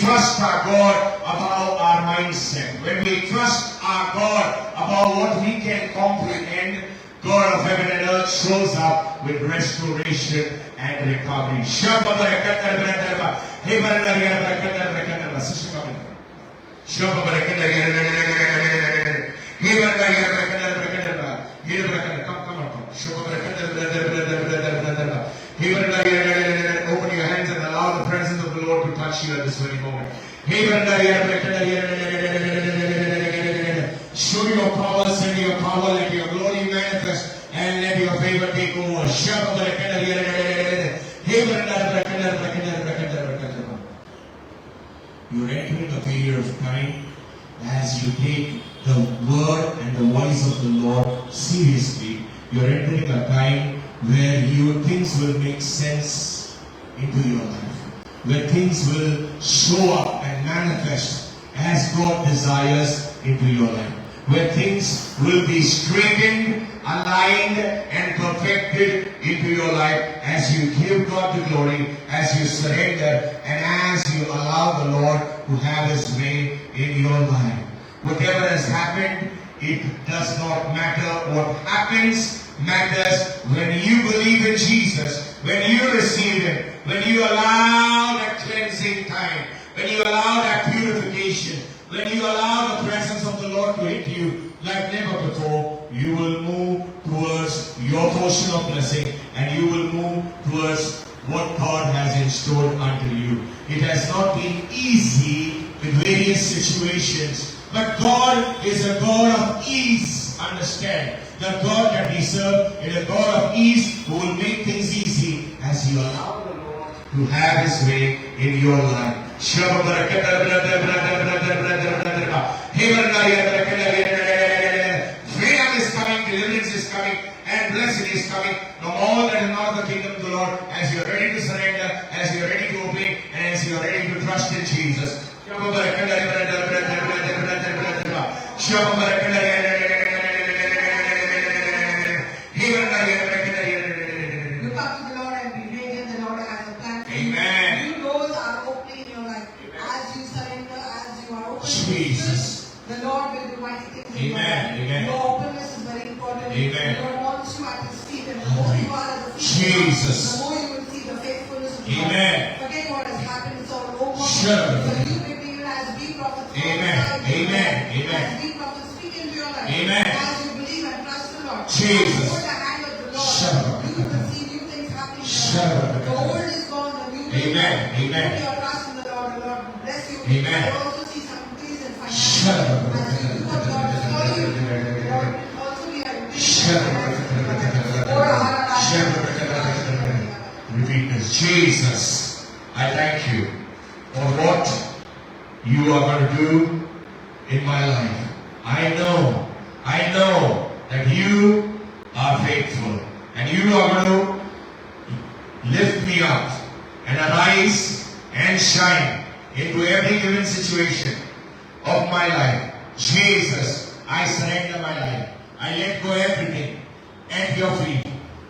trust our God above our mindset, when we trust our God above what we can comprehend, God of heaven and earth shows up with restoration and recovery. Open your hands and allow the presence of the Lord to touch you at this very moment. Show your power, send your power, let your glory manifest, and let your favor take over. You're entering a period of time as you take the word and the voice of the Lord seriously. You're entering a time where things will make sense into your life, where things will show up and manifest as God desires into your life, where things will be straightened, aligned, and perfected into your life as you give God the glory, as you surrender, and as you allow the Lord to have His way in your life. Whatever has happened, it does not matter. What happens matters when you believe in Jesus, when you receive Him, when you allow that cleansing time, when you allow that purification, when you allow the presence of the Lord to hit you like never before, you will move towards your portion of blessing, and you will move towards what God has in store unto you. It has not been easy in various situations, but God is a God of ease. Understand, the God that we serve is a God of ease who will make things easy as you allow the Lord to have His way in your life. Freedom is coming, deliverance is coming, and blessing is coming. No more than not the kingdom of the Lord, as you are ready to surrender, as you are ready to obey, and as you are ready to trust in Jesus. Look up to the Lord and be radiant. The Lord has a plan. Amen. New doors are opening in your life. As you surrender, as you are open, Jesus. The Lord will do mighty things in your life. Amen. Your openness is very important. Amen. The Lord wants you at His feet, and the more you are at the feet, Jesus. the more you will see the faithfulness of the Amen. Lord. Forget what has happened; it's all over. Sure. So you may be as we prophets. Amen. Amen. Amen. As we prophets speak into your life. Amen. As you believe and trust the Lord. Jesus. Hold the hand of the Lord. Sure. You will see new things happening. Sure. The old is gone, the new is Amen. gone. Amen. Put your trust in the Lord will bless you. Amen. You will also see some increase in finances. Sure. As you do what God has called you, the Lord will also be a Repeat this. Jesus, I thank you for what you are going to do in my life. I know that you are faithful, and you are going to lift me up and arise and shine into every given situation of my life. Jesus, I surrender my life. I let go everything at your feet.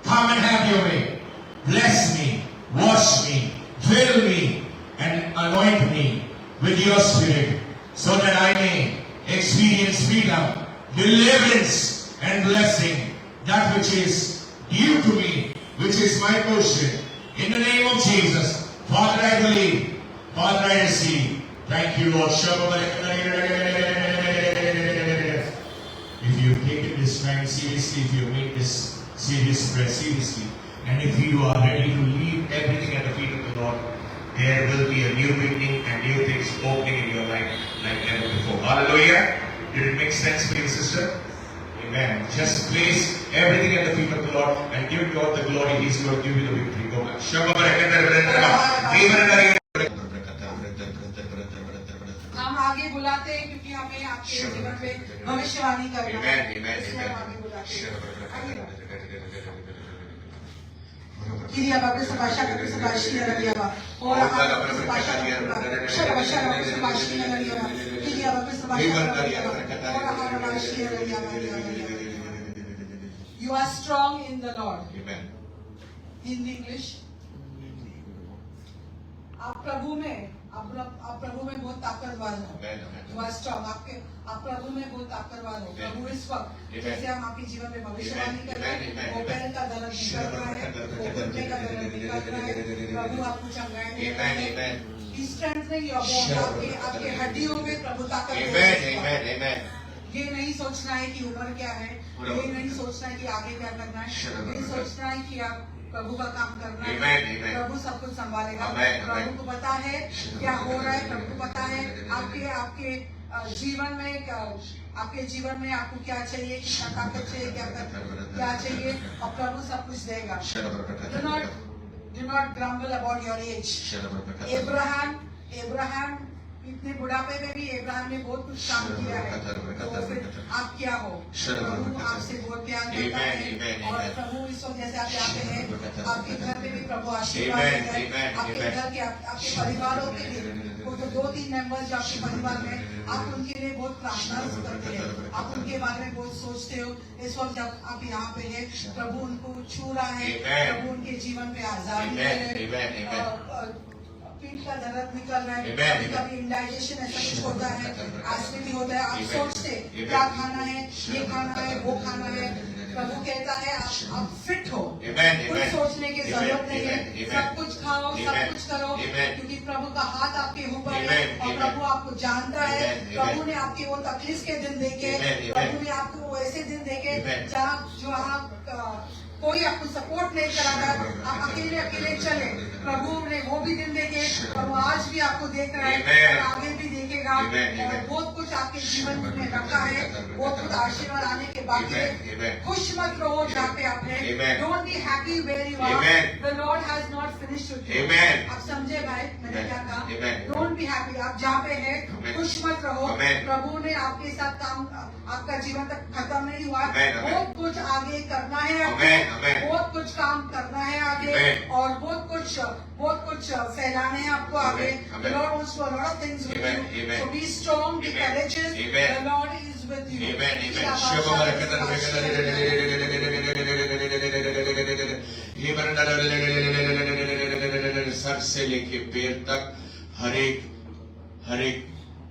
Come and have your way. Bless me, wash me, fill me, and anoint me with your Spirit, so that I may experience freedom, deliverance, and blessing, that which is due to me, which is my portion. In the name of Jesus, Father, I believe, Father, I receive. Thank you, Lord. If you have taken this time seriously, if you make this serious prayer seriously, and if you are ready to leave everything at the feet of the Lord, there will be a new beginning and new things opening in your life like never before. Hallelujah. Did it make sense for you, sister? Amen. Just place everything at the feet of the Lord and give God the glory. He's going to give you the victory. Go back. हम आगे बुलाते हैं क्योंकि हमें आपके जीवन में भविष्यवाणी करना है। इसलिए हम आगे बुलाते हैं। किरिया बाबू से भाषा करके से भाषी न लगिया बा और भाषा शब्द भाषा करके से भाषी न लगिया बा किरिया बाबू से भाषा करके और भाषी न लगिया बा। You are strong in the Lord. Amen. In English. आप प्रभु में आप प्रभु में बहुत ताकतवर हो। You are strong। आप प्रभु में बहुत ताकतवर हो। प्रभु इस वक्त जैसे हम आपके जीवन में भविष्यवाणी कर रहे हैं, वो पैर का दर्द निकल रहा है, वो घुटने का दर्द निकल रहा है, प्रभु आपको चंगाई दे रहा है। स्ट्रेंथ नहीं आपके हड्डियों में प्रभु ताकत। ये नहीं सोचना है कि उम्र क्या है, ये नहीं सोचना है कि आगे क्या करना है, ये सोचना है कि आप प्रभु का काम करना है। प्रभु सब कुछ संभालेगा। प्रभु को पता है क्या हो रहा है, प्रभु को पता है आपके जीवन में आपको क्या चाहिए, कितना ताकत चाहिए, क्या चाहिए, और प्रभु सब कुछ देगा। Do not grumble about your age। Abraham इतने बुढ़ापे में भी अब्राहम ने बहुत कुछ काम किया है, तो फिर आप क्या हो? प्रभु आपसे बहुत प्यार करता है, और प्रभु इस वक्त जैसे आप यहाँ पे हैं, आपके घर में भी प्रभु आशीर्वाद देता है, आपके घर के आपके परिवारों के लिए वो जो 2-3 मेंबर्स जो आपके परिवार में, आप उनके लिए बहुत प्रार्थना करते हैं, आप उनके बारे में बहुत सोचते हो। इस वक्त जब आप यहाँ पे है, प्रभु उनको छू रहा है, प्रभु उनके जीवन पे आजादी दे रहे हैं, पीठ का दर्द निकल रहा है, कभी इंडाइजेशन ऐसा कुछ होता है, एसिडिटी होता है, आप सोचते क्या खाना है, ये खाना है, वो खाना है। प्रभु कहता है आप फिट हो, कुछ सोचने की जरूरत नहीं है, सब कुछ खाओ, सब कुछ करो, क्योंकि प्रभु का हाथ आपके ऊपर है, और प्रभु आपको जानता है। प्रभु ने आपके वो तकलीफ के दिन देखे, प्रभु ने आपको वो ऐसे दिन देखे जहाँ कोई आपको सपोर्ट नहीं कराता, आप अकेले चले। प्रभु ने वो भी दिन देखे, और वो आज भी आपको देख रहा है, और आगे भी देखेगा, और बहुत कुछ आपके जीवन में रखा है, बहुत कुछ आशीर्वाद आने के बाकी है। खुश मत रहो जहाँ पे आप हैं। Don't be happy where you are, the lord has not finished with you. आप समझे भाई मैंने क्या कहा? डोंट बी हैप्पी, आप जहाँ पे हैं खुश मत रहो। प्रभु ने आपके साथ काम, आपका जीवन तक खत्म नहीं हुआ, बहुत कुछ आगे करना है, बहुत कुछ काम करना है आगे, और बहुत कुछ फैलाने हैं आपको आगे। The Lord wants to do a lot of things with you. So be strong, be courageous. The Lord is with you. Sir से लेके पैर तक हर एक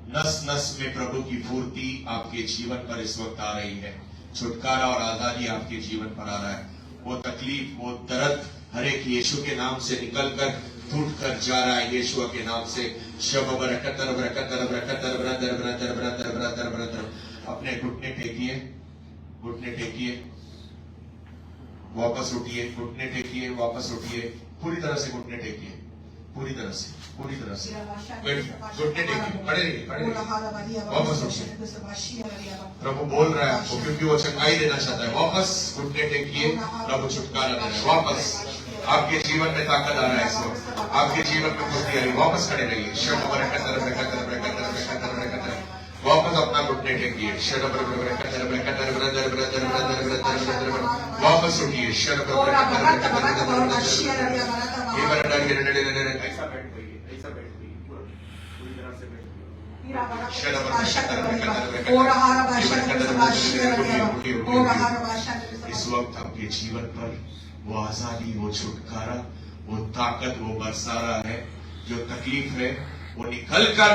नस में प्रभु की फूर्ति आपके जीवन पर इस वक्त आ रही है। छुटकारा और आजादी आपके जीवन पर आ रहा है। वो तकलीफ, वो दर्द हर एक यीशु के नाम से निकलकर टूट कर जा रहा है, यीशु के नाम से। अपने घुटने टेकिए, वापस उठिए, घुटने टेकिए, वापस उठिए, पूरी तरह से घुटने टेकिए, पूरी तरह से घुटने टेकिए, खड़े रहिए, वापस उठिए। प्रभु बोल रहा है आपको, क्योंकि वो चंगाई देना चाहता है। वापस घुटने टेकिए, प्रभु छुटकारा दे रहा है। वापस आपके जीवन में ताकत आ रहा है इस वक्त, आपके जीवन में फुर्ती आ रही है। वापस खड़े रहिए, वापस अपना घुटने टेकिए, वापस उठिए, इस वक्त आपके जीवन पर वो आजादी, वो छुटकारा, वो ताकत, वो बरसा रहा है। जो तकलीफ है वो निकलकर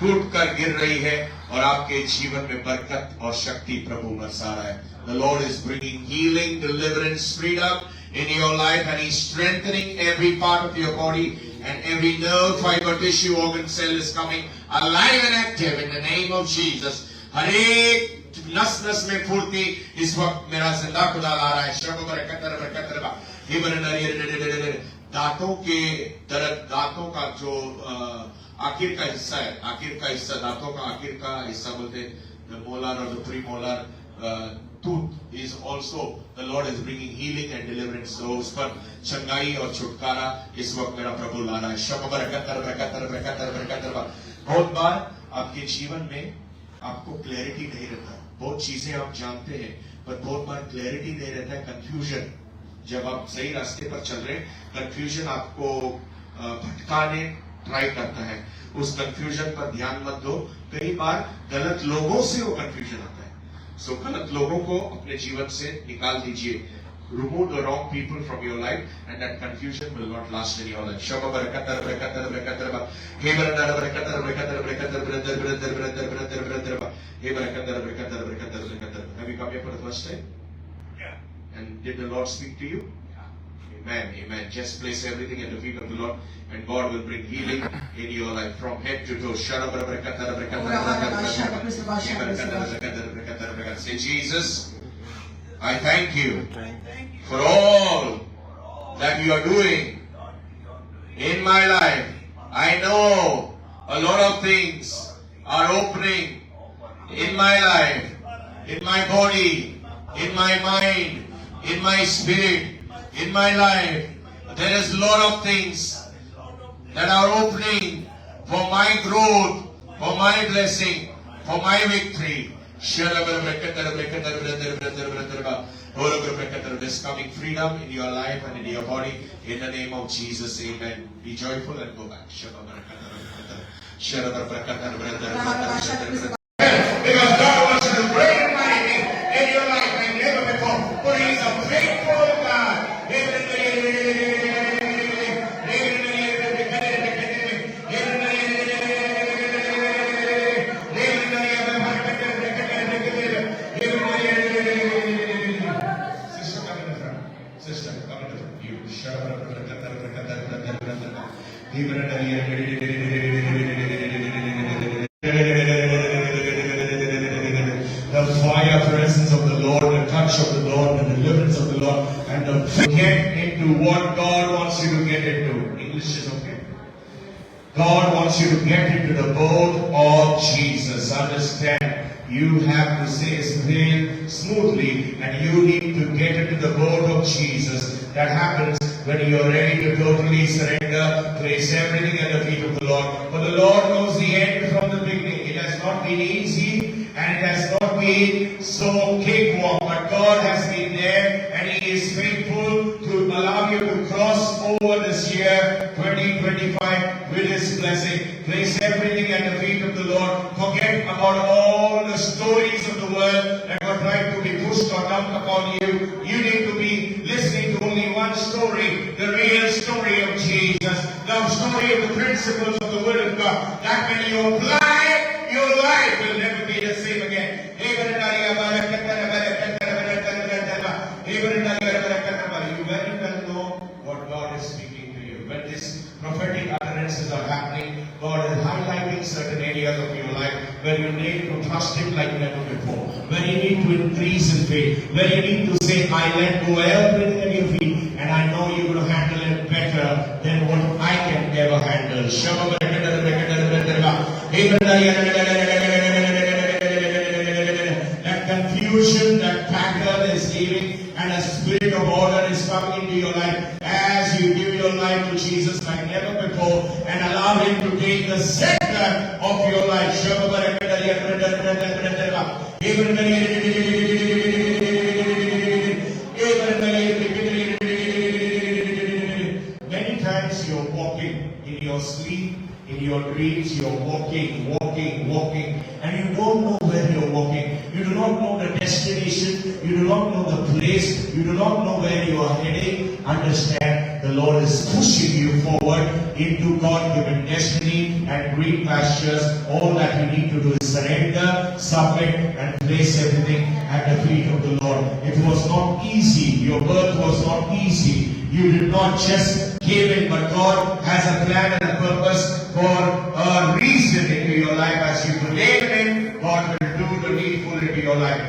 टूट कर गिर रही है, और आपके जीवन में बरकत और शक्ति प्रभु बरसा रहा है। The Lord is bringing healing, deliverance, freedom in your life, and He's strengthening every part of your body, and every nerve, fiber, tissue, organ, cell is coming alive and active in the name of Jesus. हर एक नस में फूर्ति इस वक्त मेरा जिंदा खुदा ला रहा है। दांतों के दर्द, दांतों का जो आखिर का हिस्सा है, दांतों का आखिर का हिस्सा बोलते हैं, the molar or the premolar tooth is also, the Lord is bringing healing and deliverance. So उस पर चंगाई और छुटकारा इस वक्त मेरा प्रभु ला रहा है। बहुत बार आपके जीवन में आपको क्लैरिटी नहीं रहता, बहुत चीजें आप जानते हैं, पर बहुत बार क्लैरिटी नहीं रहता है, कंफ्यूजन। जब आप सही रास्ते पर चल रहे, कंफ्यूजन आपको भटकाने ट्राई करता है। उस कंफ्यूजन पर ध्यान मत दो। कई बार गलत लोगों से वो कंफ्यूजन आता है। सो गलत लोगों को अपने जीवन से निकाल दीजिए। remove the wrong people from your life, and that confusion will not last in your life. Have you come here for the first time? Yeah. And did the Lord speak to you? Amen, amen. Just place everything at the feet of the Lord, and God will bring healing in your life from head to toe. Say, Jesus, I thank you for all that you are doing in my life. I know a lot of things are opening in my life, in my body, in my mind, in my spirit, in my life. There is a lot of things that are opening for my growth, for my blessing, for my victory. There's coming freedom in your life and in your body in the name of Jesus. Amen. Be joyful and go back. Because God wants to do great and mighty things in your life and never before. For He is a faithful God. Sister, come in the front. You shut up. The fire presence of the Lord, the touch of the Lord, the deliverance of the Lord, and the get into what God wants you to get into. English is okay. God wants you to get into the boat of Jesus. Understand? You have to sail smoothly, and you need to get into the boat of Jesus. That happens when you are ready to totally surrender, place everything at the feet of the Lord. For the Lord knows the end from the beginning. It has not been easy, and it has not been so cakewalk, but God has been there, and He is faithful to allow you to cross over this year 2025 with His blessing. Place everything at the feet of the Lord. Forget about all the stories of the world that were trying to be pushed or dumped upon you. You need to be listening to only one story, the real story of Jesus, the story of the principles of the Word of God. That when you apply it, your life will never be the same again. You very well know what God is speaking to you. When these prophetic utterances are happening, God is highlighting certain areas of your life where you need to trust Him like never before, where you need to increase in faith, where you need to say, I let go everything at your feet, and I know you're going to handle it better than what I can ever handle. That confusion, that pattern is leaving, and a spirit of order is coming into your life as you give your life to Jesus like never before and allow Him to take the center of your life. Many times you're walking in your sleep, in your dreams, you're walking, and you don't know where you're walking. You do not know the destination. You do not know the place. You do not know where you are heading. Understand, the Lord is pushing you forward into God-given destiny and green pastures. All that you need to do is surrender, submit, and place everything at the feet of the Lord. It was not easy. Your birth was not easy. You did not just give in, but God has a plan and a purpose for a reason into your life. As you believe in, God will do the needful into your life.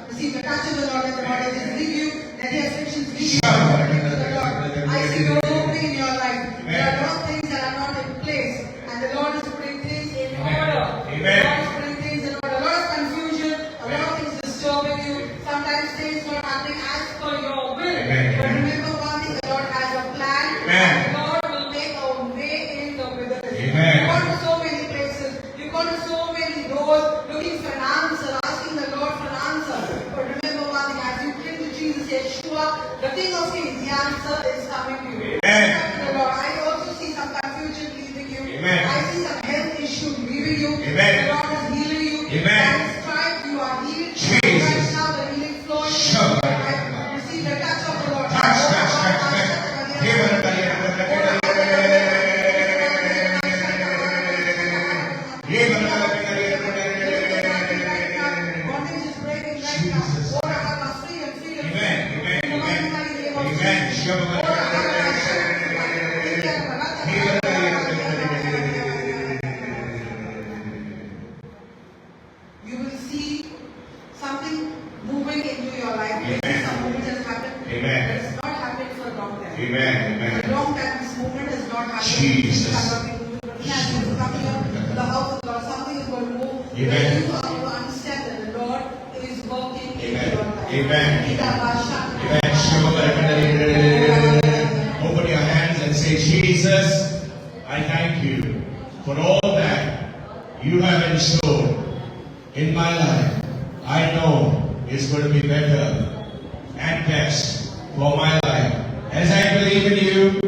Receive the touch of the Lord, and the Lord is with you. Let the afflictions be to the Lord. I see the opening in your life. There are a lot of things that are not in place, and the Lord is putting things in order. The Lord is putting things in order. A lot of confusion, a lot of things disturbing you. Sometimes things not happening as per your will. But remember one thing: the Lord has a plan. And the Lord will make a way in the wilderness. You've gone to so many places. You've gone to so many doors looking for an answer, asking the Lord for an answer. But remember one thing: as you cling to Jesus, Yeshua, the King of Kings, the answer is coming to you. The Lord. I also see some confusion Amen. By His stripes you are healed. Jesus. Right now the healing flow. Receive the touch of the Lord. Bondage is breaking right now. Freedom. You will see something moving into your life. Amen. Some movement has happened. Amen. But it's not happened for a long time. Amen. For a long time, this movement has not happened. Jesus. Things are not being moved. But as you come here to the house of God, something is going to move. Amen. When you are to understand that the Lord is working in Amen. your life. Amen. Amen. Open your hands and say, Jesus, I thank you for all that you have in store in my life. I know it's going to be better and best for my life. As I believe in you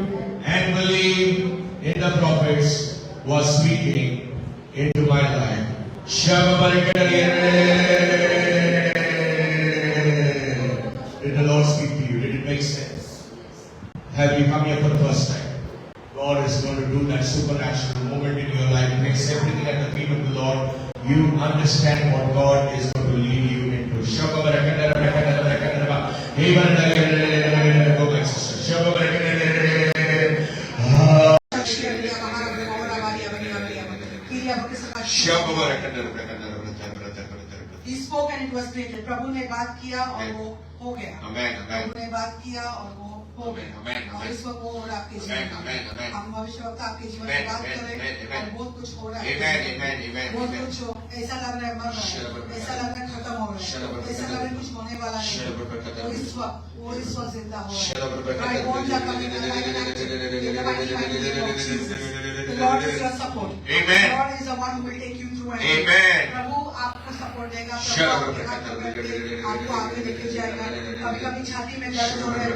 and believe in the prophets who are speaking into my life. Did the Lord speak to you? Did it make sense? Have you come here for the first time? God is going to do that supernatural moment in your life. Makes everything at the feet of the Lord. You understand what God is going to lead you into. Go back, sister. He spoke and it was created. प्रभु ने बात किया और वो हो गया. Amen. प्रभु ने बात किया और वो हो गया. Amen. और इस वक्त वो हो रहा है आपके जीवन Amen. में. हम भविष्यवक्ता आपके जीवन Amen. में बात Amen. करें Amen. और बहुत कुछ हो रहा है. Amen. बहुत कुछ हो. ऐसा लग रहा है मर रहा है. ऐसा लग रहा है खत्म हो रहा है. ऐसा लग रहा है कुछ होने वाला नहीं. वो इस वक्त जिंदा हो रहा है. I want that coming in the mighty name of Jesus. The Lord is your support. Amen. The Lord is the one who will take you through. Amen. प्रभु आपको सपोर्ट देगा. प्रभु आपके हाथ पकड़ के आपको आगे लेके जाएगा. कभी कभी छाती में दर्द हो रहा है.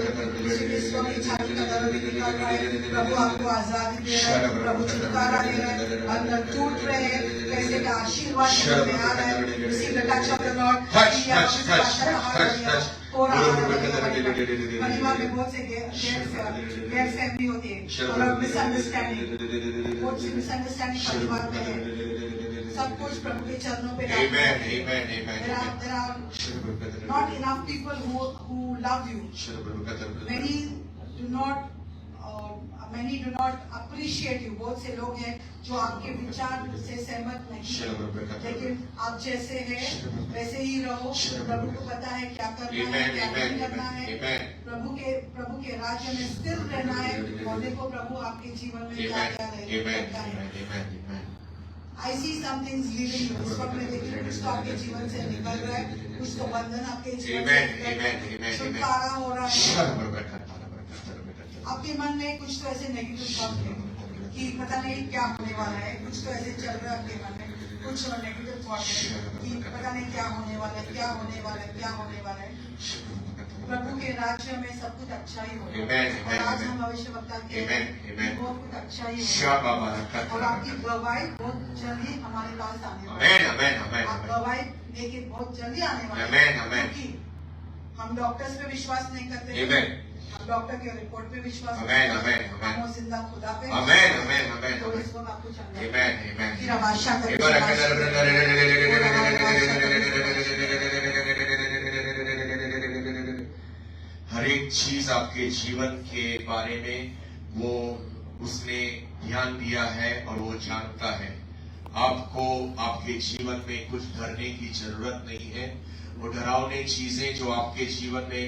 किसी किसी को भी छाती का दर्द निकल रहा है. प्रभु आपको आजादी दे रहा है. प्रभु छुटकारा दे रहा है. अंदर टूट रहे हैं. कैसे का आशीर्वाद जीवन में आ रहा है. Receive the touch of the Lord. परिवार में बहुत से गैर फैमिली होती है और मिसअंडरस्टैंडिंग. बहुत सी मिसअंडरस्टैंडिंग परिवार में है. सब कुछ प्रभु के चरणों पे There are not enough people who love you. Many do not appreciate you. बहुत से लोग हैं जो आपके विचार से सहमत नहीं हैं. लेकिन आप जैसे हैं वैसे ही रहो. प्रभु को पता है क्या करना है क्या नहीं करना है. प्रभु के राज्य में स्थिर रहना है. और देखो प्रभु आपके जीवन में क्या क्या करता है. I see some things leaving you. इस वक्त में देखिए कुछ तो आपके जीवन से निकल रहा है. कुछ तो बंधन आपके जीवन से निकल रहा है. छुटकारा हो रहा है. आपके मन में कुछ तो ऐसे नेगेटिव थॉट है कि पता नहीं क्या होने वाला है. कुछ तो ऐसे चल रहा है आपके मन में. कुछ नेगेटिव थॉट है कि पता नहीं क्या होने वाला है. प्रभु के राज्य में सब कुछ अच्छा ही होगा. और आज हम भविष्यवक्ता के बहुत कुछ अच्छा ही होगा. और आपकी गवाही बहुत जल्दी हमारे पास आने वाली है. आप गवाही लेके बहुत जल्दी आने वाले हैं. क्योंकि हम डॉक्टर्स पे विश्वास नहीं करते. हम डॉक्टर के रिपोर्ट पे विश्वास करते हैं. हम वो जिंदा खुदा पे. तो इस वक्त आपको चाहिए. फिर अब आशा हर एक चीज आपके जीवन के बारे में वो उसने ध्यान दिया है और वो जानता है. आपको आपके जीवन में कुछ डरने की जरूरत नहीं है. वो डरावनी चीजें जो आपके जीवन में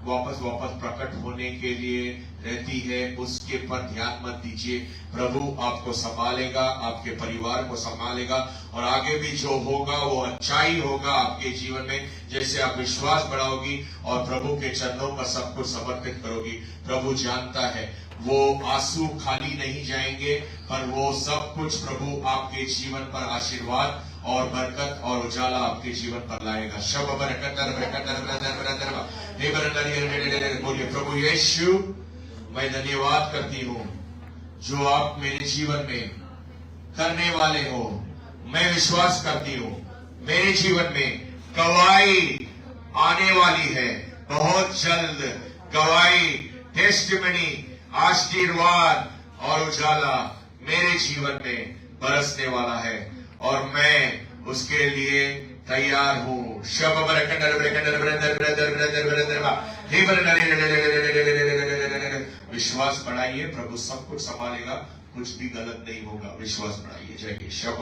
वापस प्रकट होने के लिए रहती है उसके पर ध्यान मत दीजिए. प्रभु आपको संभालेगा, आपके परिवार को संभालेगा और आगे भी जो होगा वो अच्छाई होगा आपके जीवन में. जैसे आप विश्वास बढ़ाओगी और प्रभु के चरणों पर सब कुछ समर्पित करोगी. प्रभु जानता है वो आंसू खाली नहीं जाएंगे पर वो सब कुछ प्रभु आपके जीवन पर आशीर्वाद और बरकत और उजाला आपके जीवन पर लाएगा. शब बोलिए प्रभु यीशु मैं धन्यवाद करती हूँ जो आप मेरे जीवन में करने वाले हो. मैं विश्वास करती हूँ मेरे जीवन में गवाही आने वाली है। बहुत जल्द गवाही, टेस्टिमनी, आशीर्वाद और उजाला मेरे जीवन में बरसने वाला है और मैं उसके लिए तैयार हूँ। विश्वास बढ़ाइए, प्रभु सब कुछ संभालेगा, कुछ भी गलत नहीं होगा। विश्वास बढ़ाइए। जय शब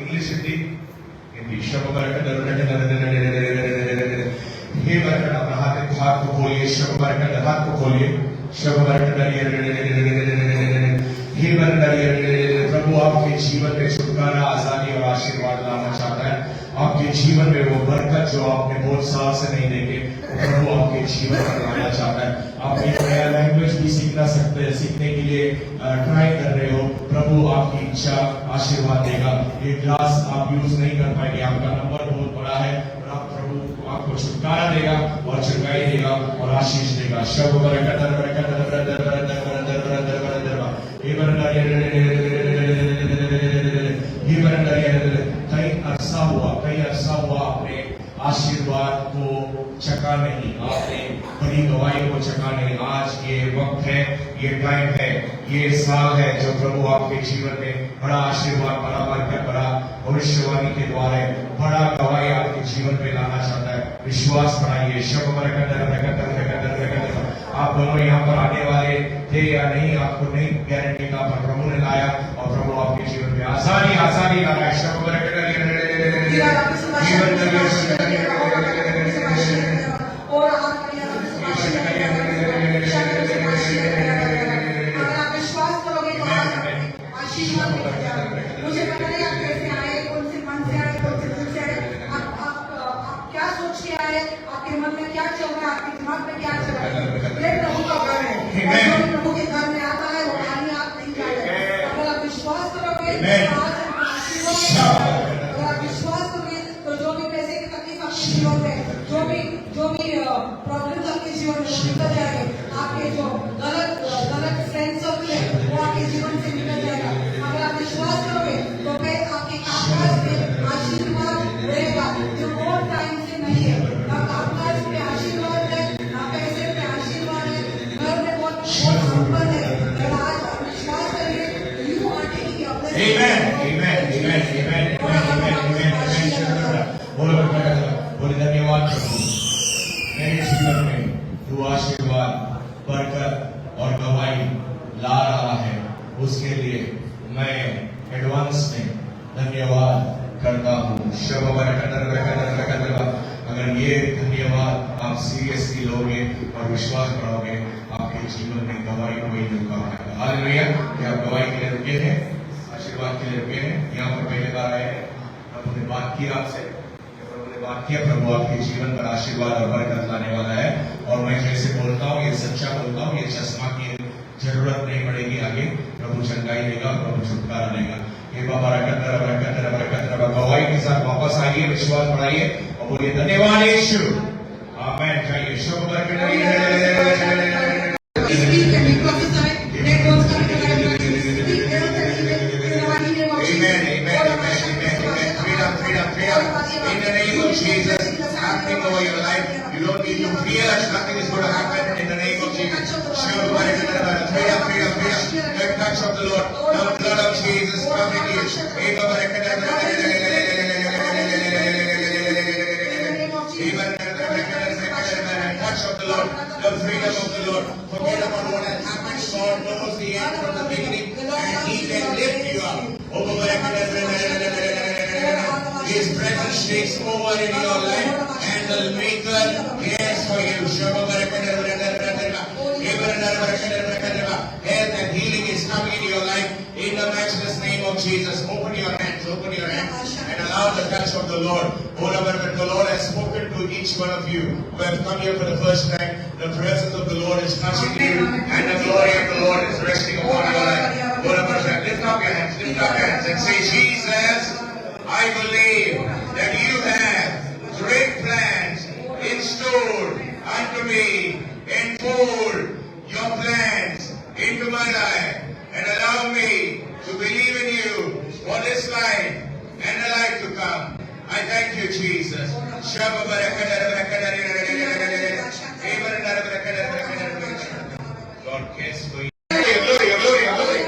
इंग्लिश, हिंदी, हिंदी। शब बरकत हे बरकत, अपना हाथ को खोलिए। शब बरकत, हाथ को खोलिए। शब बरकत, हे बरकत। प्रभु आपके जीवन में छुटकारा, आजादी और आशीर्वाद लाना चाहता है। आपके जीवन में वो बरकत जो आपने बहुत साल से नहीं देखे, प्रभु आपके जीवन में लाना चाहता है। आप एक नया लैंग्वेज भी सीखने के लिए ट्राई कर रहे हो, प्रभु आपकी इच्छा आशीर्वाद देगा। ये क्लास आप यूज नहीं कर पाएंगे, आपका नंबर बहुत बड़ा है और आप प्रभु आपको छुटकारा देगा और चुकाई देगा और आशीष देगा। शब बरकत कई अरसा हुआ आपने आशीर्वाद को चका नहीं, आपने बड़ी गवाही को चका नहीं। आज ये वक्त है, ये टाइम है, ये साल है जो प्रभु आपके जीवन में बड़ा आशीर्वाद, बड़ा बरकत, बड़ा भविष्यवाणी के द्वारा बड़ा गवाही आपके जीवन में लाना चाहता है। विश्वास बढ़ाइए। शब बरकत। आप दोनों यहाँ पर आने वाले थे या नहीं, आपको नहीं गारंटी का, पर प्रभु ने लाया और प्रभु आपके जीवन में आसानी ला रहा है। शब बरकत। मुझे पता नहीं आप कैसे आए, कौन से मन से आए, कौन से दिल से आए, आप क्या सोच के आए, आपके मन में क्या चल रहा है, आपके दिमाग में क्या चल रहा है। ये प्रभु का घर है, और जो प्रभु के घर में आता है वो खाली आप नहीं जाए। अगर आप विश्वास करोगे तो आज अगर आप विश्वास करोगे तो जो भी पैसे की तकलीफ आपके जीवन में, जो भी प्रॉब्लम आपके जीवन में निकल जाएंगे। आपके जो गलत सेंस होते हैं वो आपके जीवन से निकल जाएगा। अगर आप विश्वास करोगे तो फिर आपके कामकाज में आशीर्वाद रहेगा जो बहुत टाइम से नहीं है। ना कामकाज में आशीर्वाद है, ना पैसे में आशीर्वाद है, घर में बहुत संपन्न है। अगर आज आप विश्वास करेंगे यू आर टेकिंग योर बोले धन्यवाद प्रभु, मेरे जीवन में तू आशीर्वाद, बरकत और गवाही ला रहा है, उसके लिए मैं एडवांस में धन्यवाद करता हूँ। शब बरकत। अगर ये धन्यवाद आप सीरियसली लोगे और विश्वास बढ़ाओगे, आपके जीवन में गवाही कोई नहीं रुका है। हालेलुया। क्या आप गवाही के लिए रुके हैं, आशीर्वाद के लिए रुके हैं? यहाँ पर पहले बार आए, प्रभु ने बात की आपसे, बात किया, प्रभु आपके जीवन पर आशीर्वाद और बरकत लाने वाला है। और मैं जैसे बोलता हूँ, ये सच्चा बोलता हूँ, ये चश्मा की जरूरत नहीं पड़ेगी आगे। प्रभु चंगाई देगा, प्रभु छुटकारा देगा। ये बरकत गवाही के साथ वापस आइए, विश्वास बढ़ाइए और बोलिए धन्यवाद यीशु। आमीन। चाहिए शुभ In the name of Jesus, happening over your life. You don't need to fear. Nothing is going to happen in the name of Jesus. The touch of the Lord, the blood of Jesus coming in. Touch of the Lord, the freedom of the Lord. Forget about what has happened. God knows the end from the beginning, and He can lift you up. His presence takes over in your life, and the Maker cares for you. Health and healing is coming in your life in the matchless name of Jesus. Open your hands, and allow the touch of the Lord. The Lord has spoken to each one of you who have come here for the first time. The presence of the Lord is touching you, and the glory of the Lord is resting upon your life. Lift up your hands, and say, Jesus, I believe that you have great plans in store unto me. Enfold your plans into my life and allow me to believe in you for this life and the life to come. I thank you, Jesus. God cares for you. Glory, glory, glory.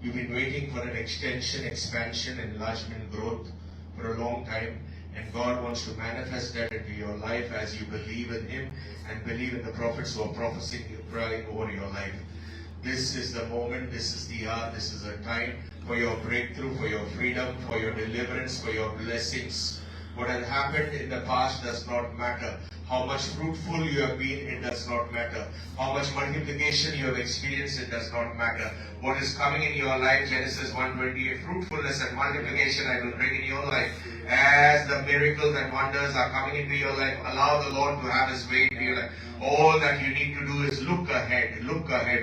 You've been waiting for an extension, expansion, enlargement, growth for a long time, and God wants to manifest that into your life as you believe in Him and believe in the prophets who are prophesying over your life. This is the moment, this is the hour, this is the time for your breakthrough, for your freedom, for your deliverance, for your blessings. What has happened in the past does not matter. How much fruitful you have been, it does not matter. How much multiplication you have experienced, it does not matter. What is coming in your life, Genesis 1:28, fruitfulness and multiplication I will bring in your life. As the miracles and wonders are coming into your life, allow the Lord to have His way in your life. All that you need to do is look ahead,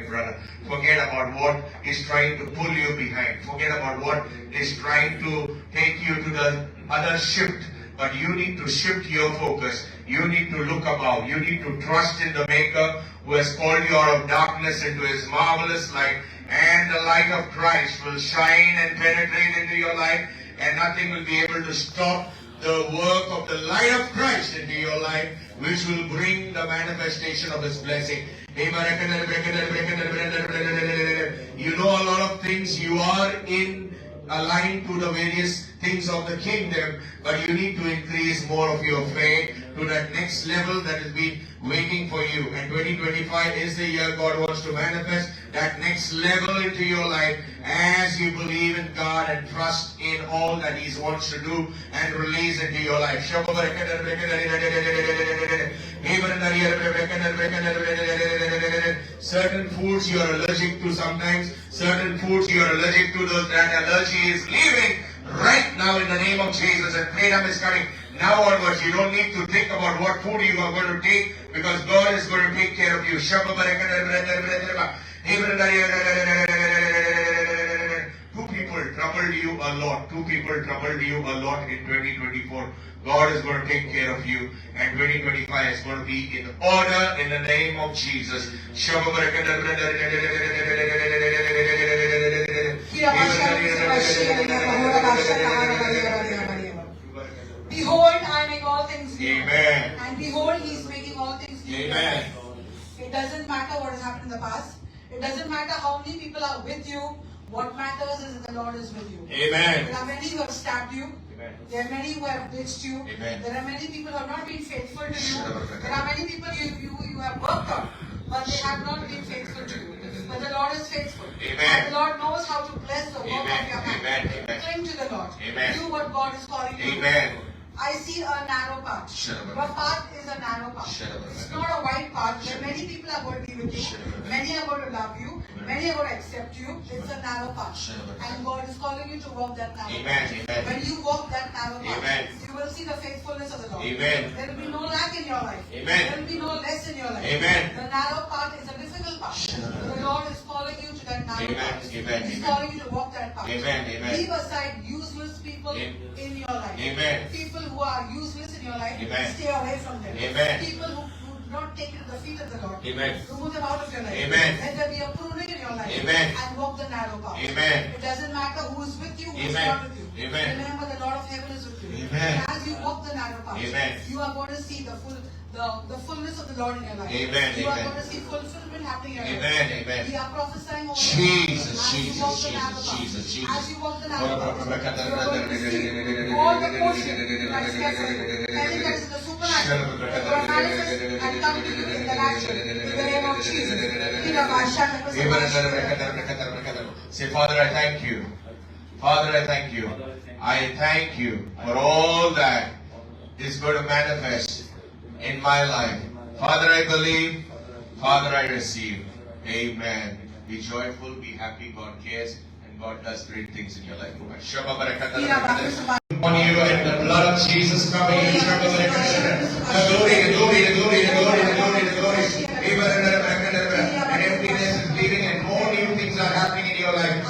brother. Forget about what is trying to pull you behind. Forget about what is trying to take you to the other shift. But you need to shift your focus. You need to look above. You need to trust in the Maker who has called you out of darkness into His marvelous light. And the light of Christ will shine and penetrate into your life. And nothing will be able to stop the work of the light of Christ into your life, which will bring the manifestation of His blessing. You know a lot of things. You are aligned to the various things of the kingdom, but you need to increase more of your faith to that next level that has been waiting for you. And 2025 is the year God wants to manifest that next level into your life as you believe in God and trust in all that He wants to do and release into your life. Certain foods you are allergic to sometimes, certain foods you are allergic to, that allergy is leaving right now in the name of Jesus, and freedom is coming. Now onwards, you don't need to think about what food you are going to take, because God is going to take care of you. Two people troubled you a lot. Two people troubled you a lot in 2024. God is going to take care of you, and 2025 is going to be in order in the name of Jesus. Behold, I make all things new. Amen. And behold, He is making all things new. Amen. It doesn't matter what has happened in the past. It doesn't matter how many people are with you. What matters is that the Lord is with you. Amen. There are many who have stabbed you. Amen. There are many who have ditched you. Amen. There are many people who have not been faithful to you. There are many people you have worked on, but they have not been faithful to you. But the Lord is faithful. Amen. And the Lord knows how to bless the work Amen. of your hand. Amen. Amen. Cling to the Lord. Amen. Do what God is calling you to do. Amen. I see a narrow path. Your path is a narrow path. It's not a wide path where many people are going to be with you. Many are going to love you. Many are going to accept you. It's a narrow path. And God is calling you to walk that narrow path. Amen. When you walk that narrow path, Amen. you will see the faithfulness of the Lord. Amen. There will be no lack in your life. Amen. There will be no less in your life. Amen. The narrow path is a difficult path. The Lord is calling you to that narrow Amen. path. Amen. He's Amen. calling you to walk that path. Amen. Amen. Leave aside useless people in your life. Amen. People who are useless in your life, Amen. stay away from them. Amen. People who do not take it to the feet of the Lord, Amen. remove them out of your life. Amen. Let there be a pruning in your life. Amen. And walk the narrow path. Amen. It doesn't matter who is with you, who is Amen. not with you. Amen. Remember, the Lord of heaven is with you. Amen. And as you walk the narrow path, Amen. you are going to see the full the fullness of the Lord in your life. Amen, You are amen. going to see fulfillment happening in your life. Amen, amen. We are prophesying over Jesus, as you Jesus, walk the Jesus, Lamb Jesus, Jesus. As you walk the Lamb, you are going to see all the portion that is left for you. Anything that is in the supernatural, it will manifest and come to you in the natural. In the name of Jesus. Say, Father, I thank you. Father, I thank you. I thank you for all that is going to manifest in my life. Father, I believe. Father, I receive. Amen. Be joyful, be happy. God cares and God does great things in your life. On you and the blood of Jesus covering you. The glory, the glory, the glory, the glory, the glory, the glory. And emptiness is leaving and more new things are happening in your life.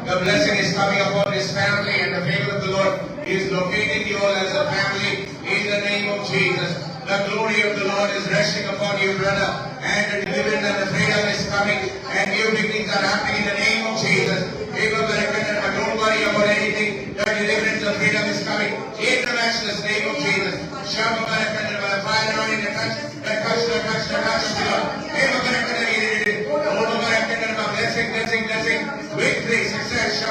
The blessing is coming upon this family and the favor of the Lord is locating you all as a family in the name of Jesus. The glory of the Lord is resting upon you, brother, and the deliverance and the freedom is coming and new beginnings are happening in the name of Jesus. Don't worry about anything. The deliverance and freedom is coming in the matchless name of Jesus. Fire on in the touch, the touch, the touch, the touch of the Lord. Blessing, blessing, blessing, victory, success.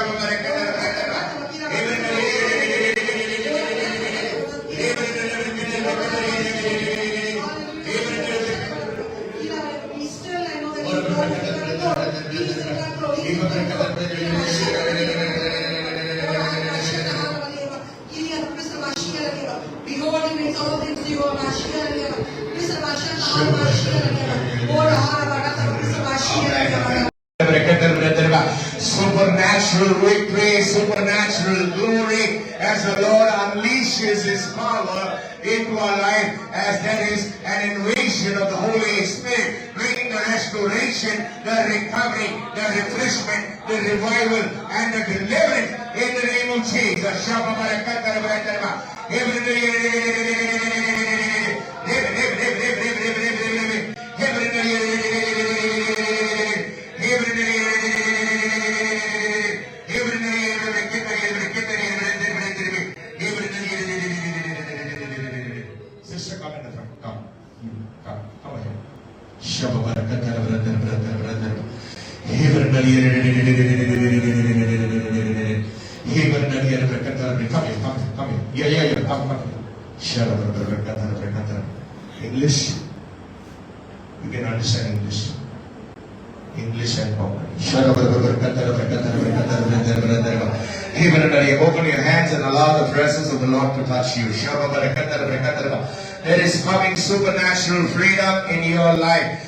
Behold, he makes all things new. Supernatural victory, supernatural glory as the Lord unleashes His power into our life, as there is an invasion of the Holy Spirit, bringing the restoration, the recovery, the refreshment, the revival, and the deliverance in the name of Jesus. Sister, come in the front. Come ahead. Come here. Yeah, come. English. You can understand English. English and common. Open your hands and allow the presence of the Lord to touch you. There is coming supernatural freedom in your life.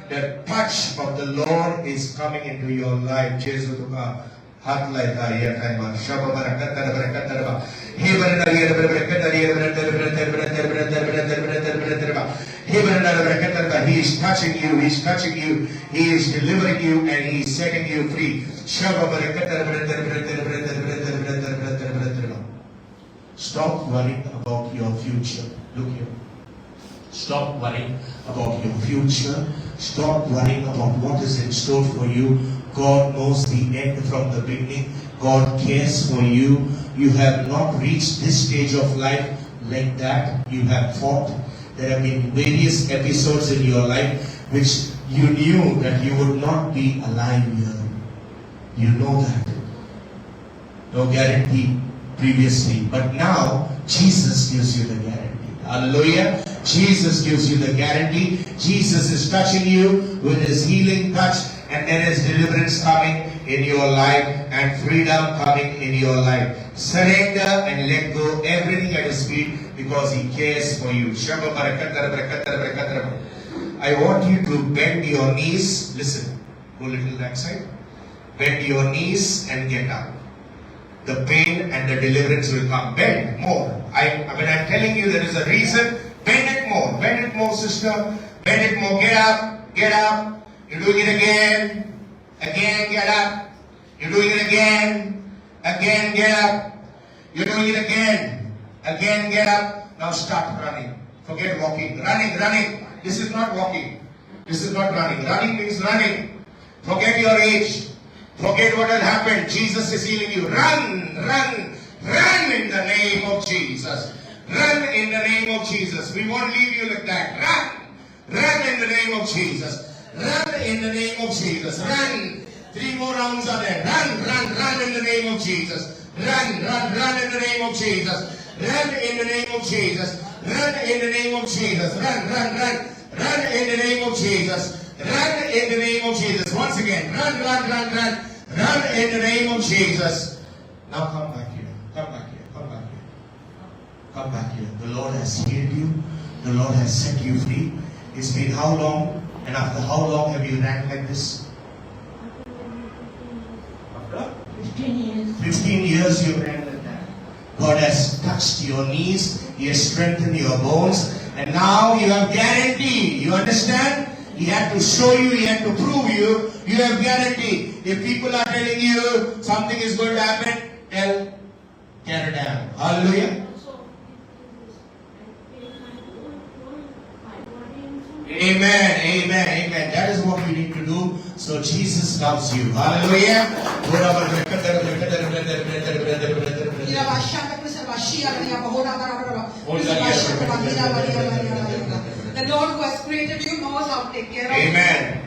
The touch of the Lord is coming into your life. Jesus, हाथ लायता ये time शब बरकत हे बरकत ये He is touching you, He is touching you, He is delivering you, and He is setting you free. Stop worrying about your future. Look here. Stop worrying about your future. Stop worrying about what is in store for you. God knows the end from the beginning. God cares for you. You have not reached this stage of life like that. You have fought. There have been various episodes in your life which you knew that you would not be alive here. You know that. No guarantee previously. But now, Jesus gives you the guarantee. Hallelujah. Jesus gives you the guarantee. Jesus is touching you with His healing touch, and there is deliverance coming in your life and freedom coming in your life. Surrender and let go everything at His feet because He cares for you. I want you to bend your knees. Listen, go a little that side. Bend your knees and get up. The pain and the deliverance will come. Bend more. When I'm telling you there is a reason, bend it more. Bend it more, sister. Bend it more. Get up. Get up. You're doing it again. Again, get up. You're doing it again. Again, get up. You're doing it again. Again, get up. Now start running. Forget walking. Running. This is not walking. This is not running. Running means running. Forget your age. Forget what has happened. Jesus is healing you. Run, run, run in the name of Jesus. Run in the name of Jesus. We won't leave you like that. Run, run in the name of Jesus. Run in the name of Jesus. Run. 3 more rounds are there. Run, run, run in the name of Jesus. Run, run, run in the name of Jesus. Run in the name of Jesus. Run in the name of Jesus. Run, run, run. Run in the name of Jesus. Run in the name of Jesus. Once again. Run, run, run, run. Run in the name of Jesus. Now come back here. Come back here. Come back here. Come back here. The Lord has healed you. The Lord has set you free. It's been how long? And after how long have you ran like this? After 15 years. 15 years you ran like that. God has touched your knees. He has strengthened your bones. And now you have guarantee. You understand? He had to show you. He had to prove you. You have guarantee. If people are telling you something is going to happen, tell, tear it down. Hallelujah. Amen, amen, amen. That is what we need to do. So Jesus loves you. Hallelujah. The Lord who has created you knows how to take care of you. Amen.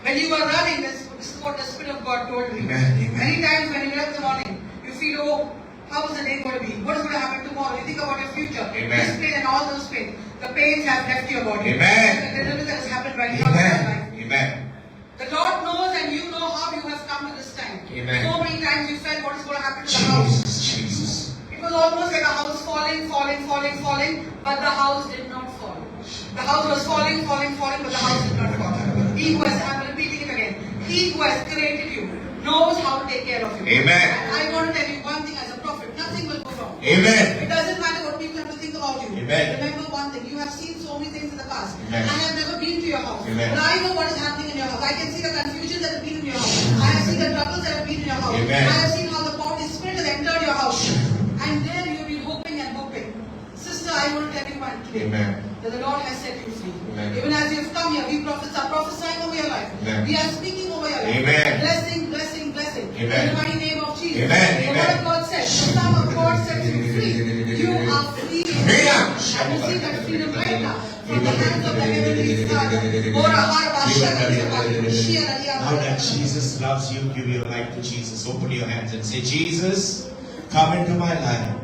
When you were running, this is what the Spirit of God told me. Amen, amen. Many times when you get up in the morning, you feel, oh, how is the day going to be? What is going to happen tomorrow? You think about your future. Amen. This pain and all those pains. The pains have left your body. Amen. The deliverance that has happened right now in your life. Amen. Amen. The Lord knows and you know how you have come to this time. Amen. So many times you felt what is going to happen to the house. Jesus. It was almost like a house falling, but the house did not fall. The house was falling, but the house did not fall. He who has, I'm repeating it again, he who has created you knows how to take care of you. Amen. And I want to tell you one thing as a prophet, nothing will go wrong. Amen. It doesn't matter what people have to think about you. Amen. Remember one thing, you have seen so many things in the past. Amen. I have never been to your house. Amen. But I know what is happening in your house. I can see the confusion that has been in your house. I have seen the troubles that have been in your house. Amen. I have seen how the body spirit has entered your house. And there you will be hoping and hoping. Sister, I want to tell you one today. Amen. That the Lord has set you free. Amen. Even as you've come here, we prophets are prophesying over your life. Amen. We are speaking over your life. Amen. Blessing, blessing, blessing. Amen. In the mighty name of Jesus. Amen. The Amen. word of God says, the Son of God sets you free. You are free. Freedom. And receive that freedom right now from the hands of the heavenly Father. Now that Jesus loves you, give your life to Jesus. Open your hands and say, Jesus, come into my life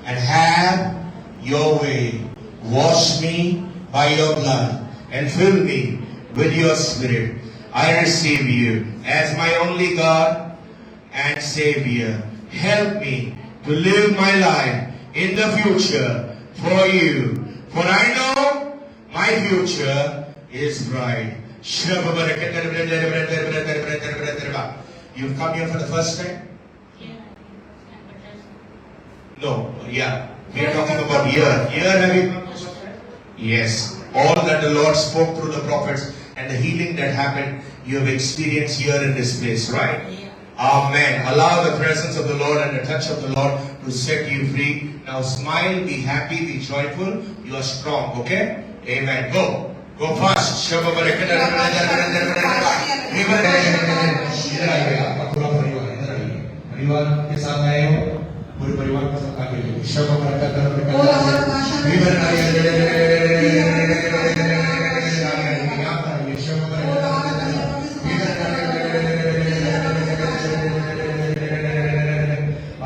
and have your way. Wash me by your blood and fill me with your spirit. I receive you as my only God and Savior. Help me to live my life in the future for you. For I know my future is bright. You've come here for the first time? No, yeah. We are talking about here. Here have you come for the first time? Yes. All that the Lord spoke through the prophets and the healing that happened, you have experienced here in this place, right? Amen. Allow the presence of the Lord and the touch of the Lord to set you free. Now smile, be happy, be joyful. You are strong, okay? Amen. Go. Go fast. परिवार के साथ आए हो पूरे परिवार के साथ आगे ईश्वर को बरकत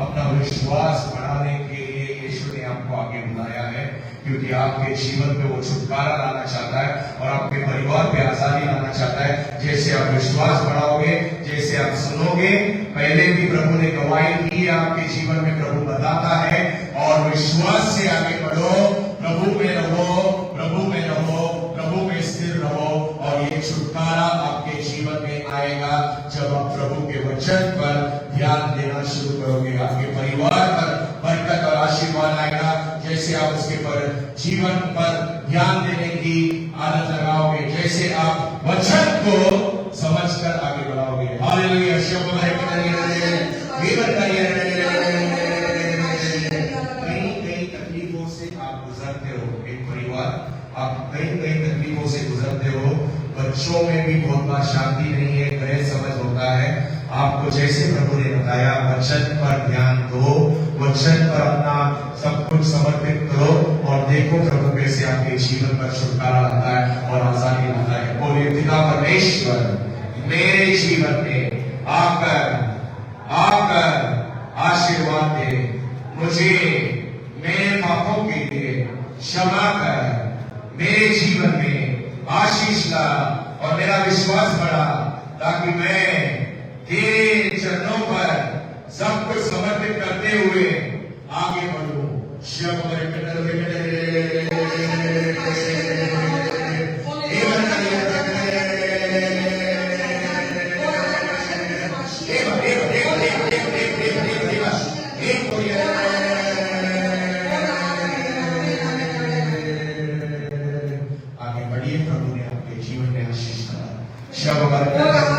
अपना विश्वास बढ़ाने के लिए यीशु ने आपको आगे बुलाया है क्योंकि आपके जीवन पे वो छुटकारा लाना चाहता है और आपके परिवार पे आजादी लाना चाहता है। जैसे आप विश्वास बढ़ाओगे, जैसे आप सुनोगे, पहले भी प्रभु ने गवाही दी है आपके जीवन में, प्रभु बताता है और विश्वास से आगे बढ़ो, प्रभु में रहो, प्रभु में रहो, प्रभु में स्थिर रहो और ये छुटकारा आपके जीवन में आएगा जब आप प्रभु के वचन पर ध्यान देना शुरू करोगे। आपके परिवार पर बरकत और आशीर्वाद आएगा जैसे आप उसके पर जीवन पर ध्यान देने की आदत लगाओगे, जैसे आप वचन को समझकर आगे बढ़ाओगे। हालेलुया। कई तकलीफों से आप गुजरते हो, एक परिवार, आप कई तकलीफों से गुजरते हो, बच्चों में भी बहुत बार शांति नहीं है, गलत समझ होता है। आपको जैसे प्रभु ने बताया वचन पर ध्यान दो, वचन पर अपना सब कुछ समर्पित करो और देखो प्रभु कैसे आपके जीवन पर छुटकारा लाता है और आसानी लाता है। बोलिए पिता परमेश्वर मेरे जीवन में आकर आशीर्वाद दे, मुझे मेरे पापों के लिए क्षमा कर, मेरे जीवन में आशीष ला और मेरा विश्वास बढ़ा, ताकि मैं तेरे चरणों पर सब कुछ समर्पित करते हुए आगे बढ़ूं। आगे बढ़िए, प्रभु ने आपके जीवन में आशीष करा।